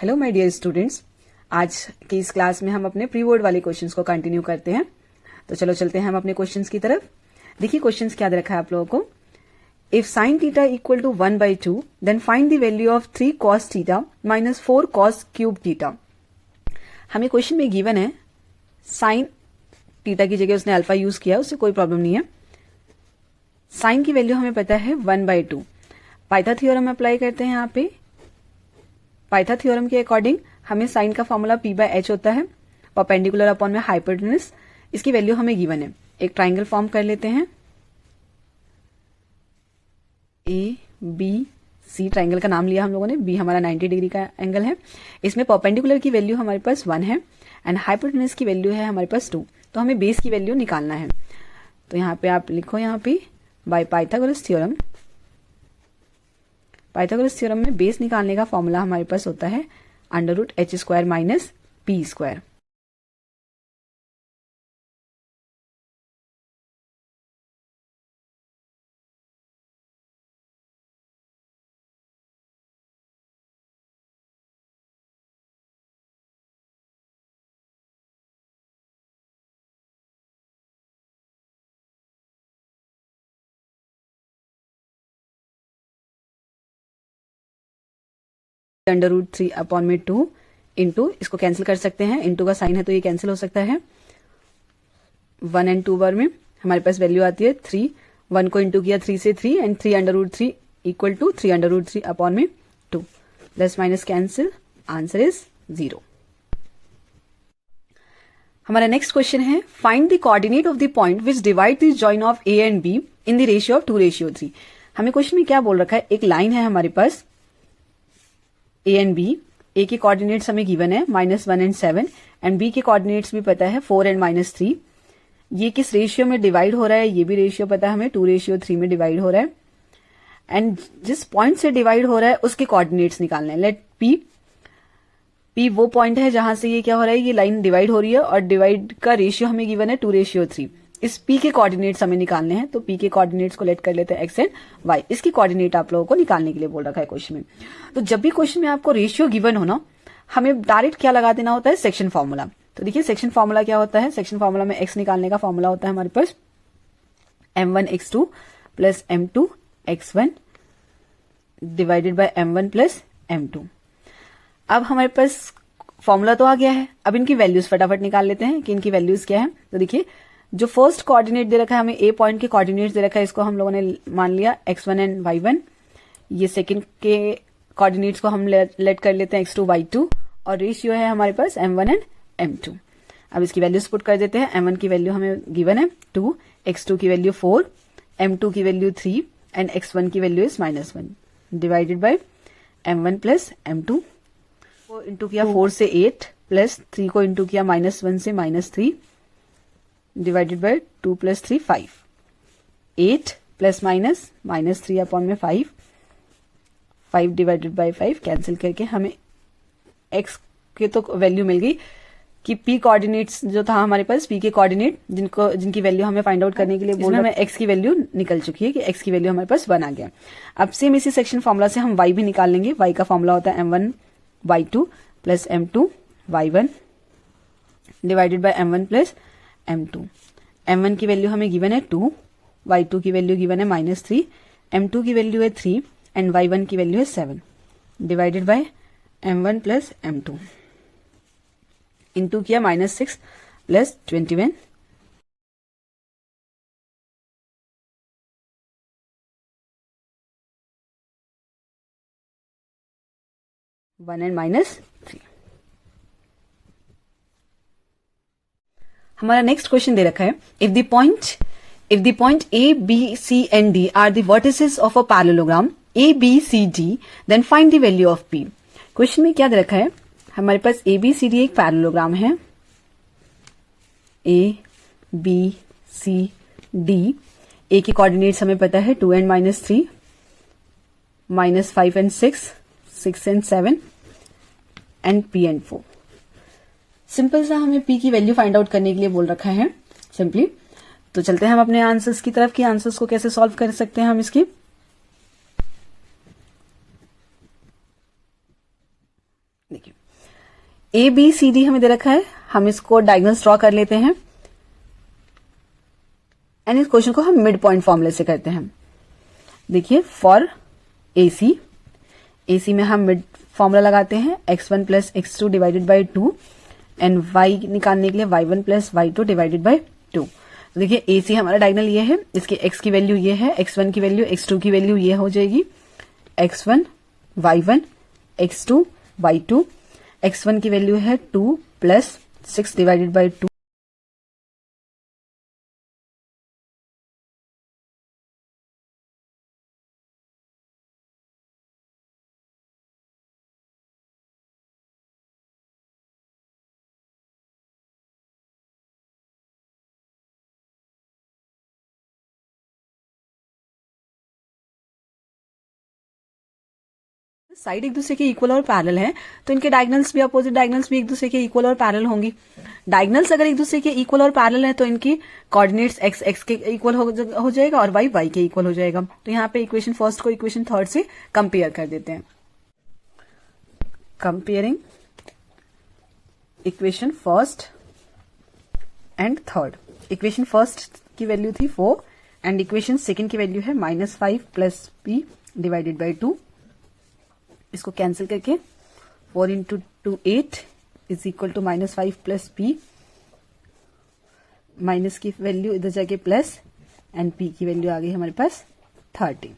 Hello my dear students, आज की इस क्लास में हम अपने प्री बोर्ड वाले क्वेश्चंस को कंटिन्यू करते हैं। तो चलो चलते हैं हम अपने क्वेश्चंस की तरफ। देखिए क्वेश्चंस क्या दे रखा है आप लोगों को। If sine theta equal to 1/2 then find the value of 3 cos theta minus 4 cos cube theta. हमें क्वेश्चन में गिवन है साइन थीटा की जगह उसने अल्फा यूज किया, उससे कोई प्रॉब्लम नहीं है। साइन की वैल्यू हमें पता है 1/2। पाइथा थ्योरम अप्लाई करते हैं यहाँ पे। पाइथा थ्योरम के अकॉर्डिंग हमें साइन का फॉर्मूला p/h होता है, परपेंडिकुलर अपॉन में हाइपोटेन्यूज। इसकी वैल्यू हमें गिवन है। एक ट्राइंगल फॉर्म कर लेते हैं, ABC ट्राइंगल का नाम लिया हम लोगों ने। बी हमारा 90 डिग्री का एंगल है। इसमें परपेंडिकुलर की वैल्यू हमारे पास 1 है एंड हाइपोटेन्यूज की वैल्यू है हमारे पास 2। तो हमें बेस की वैल्यू निकालना है। तो यहाँ पे आप लिखो, यहाँ पे by Pythagoras theorem. Pythagoras theorem में बेस निकालने का फॉर्मूला हमारे पास होता है √h² माइनस p²। √3 अपॉन में 2 इंटू, इसको कैंसिल कर सकते हैं, इंटू का साइन है तो ये कैंसिल हो सकता है। 1 एंड 2 बार में हमारे पास वैल्यू आती है 3। 1 को इंटू किया 3 से 3 एंड 3 √3 इक्वल टू 3 √3 अपॉन में 2। Plus minus cancel, answer is 0। हमारा नेक्स्ट क्वेश्चन है find the coordinate of the point which divide the join of A and be in the ratio of 2:3। हमें question में क्या बोल रखा है, एक लाइन है हमारे पास ए एंड बी। ए के कोऑर्डिनेट्स हमें गिवन है -1 एंड 7 एंड बी के कोऑर्डिनेट्स भी पता है 4 एंड -3। ये किस रेशियो में डिवाइड हो रहा है, ये भी रेशियो पता है हमें, 2:3 में डिवाइड हो रहा है। एंड जिस पॉइंट से डिवाइड हो रहा है उसके कोऑर्डिनेट्स निकालने हैं। लेट पी वो पॉइंट है जहां से ये क्या हो रहा है, ये लाइन डिवाइड हो रही है और डिवाइड का रेशियो हमें गिवन है 2:3। इस पी के कोऑर्डिनेट्स हमें निकालने हैं। तो पी के कोऑर्डिनेट्स को लेट कर लेते हैं एक्स एंड वाई। इसकी कोऑर्डिनेट आप लोगों को निकालने के लिए बोल रखा है क्वेश्चन में। तो जब भी क्वेश्चन में आपको रेशियो गिवन हो ना, हमें डायरेक्ट क्या लगा देना होता है, सेक्शन फॉर्मूला। तो देखिए सेक्शन फॉर्मूला क्या होता है। सेक्शन फॉर्मूला में एक्स निकालने का फॉर्मूला होता है हमारे पास m1x2 plus m2x1 divided by m1 plus m2। अब हमारे पास फॉर्मूला तो आ गया है। अब इनकी वैल्यूज फटाफट निकाल लेते हैं कि इनकी वैल्यूज क्या है। तो देखिए जो फर्स्ट कोऑर्डिनेट दे रखा है हमें, ए पॉइंट के कोऑर्डिनेट्स दे रखा है, इसको हम लोगों ने मान लिया x1 एंड y1। ये सेकंड के कोऑर्डिनेट्स को हम लेट कर लेते हैं x2 y2 और रेशियो है हमारे पास m1 एंड m2। अब इसकी वैल्यूज पुट कर देते हैं। m1 की वैल्यू हमें गिवन है 2, x2 की वैल्यू 4, m2 की वैल्यू 3 एंड x1 की value is -1 divided by m1 plus m2 को इंटू किया 4 से 8 प्लस 3 को इंटू किया -1 से -3 divided by 2 plus 3 5। 8 plus minus -3 upon में 5 डिवाइडेड बाय 5 कैंसिल करके हमें x के तो वैल्यू मिल गई कि p कोऑर्डिनेट्स जो था हमारे पास, p के कोऑर्डिनेट जिनकी वैल्यू हमें फाइंड आउट करने के लिए बोल रहा है, x की वैल्यू निकल चुकी है कि x की वैल्यू हमारे पास 1 आ गया। अब सेम इसी सेक्शन फॉर्मूला से हम y भी निकाल लेंगे। y का फॉर्मूला होता है m1 y2 plus m2 y1 divided by m1 plus m2। m1 की वैल्यू हमें गिवन है 2, y2 की वैल्यू गिवन है -3, m2 की वैल्यू है 3 एंड y1 की वैल्यू है 7 divided by m1 plus m2 into किया -6 प्लस 21 1 एंड -3। हमारा नेक्स्ट क्वेश्चन दे रखा है if the point A B C and D are the vertices of a parallelogram ABCD then find the value of P। Question में क्या दे रखा है, हमारे पास ABCD एक पैरेललोग्राम है। ABCD, ए के कोऑर्डिनेट्स हमें पता है 2 and -3, -5 and 6, 6 and 7 and P and 4। Simple सा हमें P की वैल्यू फाइंड आउट करने के लिए बोल रखा है सिंपली। तो चलते हैं हम अपने आंसर्स की तरफ कि आंसर्स को कैसे सॉल्व कर सकते हैं हम इसकी। देखिए ABCD हमें दे रखा है, हम इसको डायगोनल्स ड्रॉ कर लेते हैं एंड इस क्वेश्चन को हम मिड पॉइंट फॉर्मूले से करते हैं। देखिए फॉर AC में हम मिड फॉर्मूला लगाते हैं x1 plus x2 divided by 2 and y निकालने के लिए y1 plus y2 divided by 2। देखिए AC हमारा डायगोनल ये है, इसकी x की वैल्यू ये है, x1 की वैल्यू x2 की वैल्यू ये हो जाएगी x1 y1 x2 y2, x1 की वैल्यू है 2 प्लस 6 डिवाइडेड बाई 2, साइड एक दूसरे के इक्वल और पैरेलल है तो इनके डायगोनल्स भी, अपोजिट डायगोनल्स भी एक दूसरे के इक्वल और पैरेलल होंगी। डायगोनल्स अगर एक दूसरे के इक्वल और पैरेलल है तो इनकी कोऑर्डिनेट्स x x के इक्वल हो जाएगा और y y के इक्वल हो जाएगा। तो यहाँ पे इक्वेशन फर्स्ट को इक्वेशन थर्ड से कंपेयर कर देते हैं। Comparing equation first and third. Equation first की वैल्यू थी 4 एंड इक्वेशन सेकेंड की वैल्यू है -5 प्लस p डिवाइडेड बाई 2। इसको कैंसिल करके 4 into 2 8 is equal to -5 plus p, minus की वैल्यू इधर जाके प्लस एंड p की वैल्यू आ गई हमारे पास 30।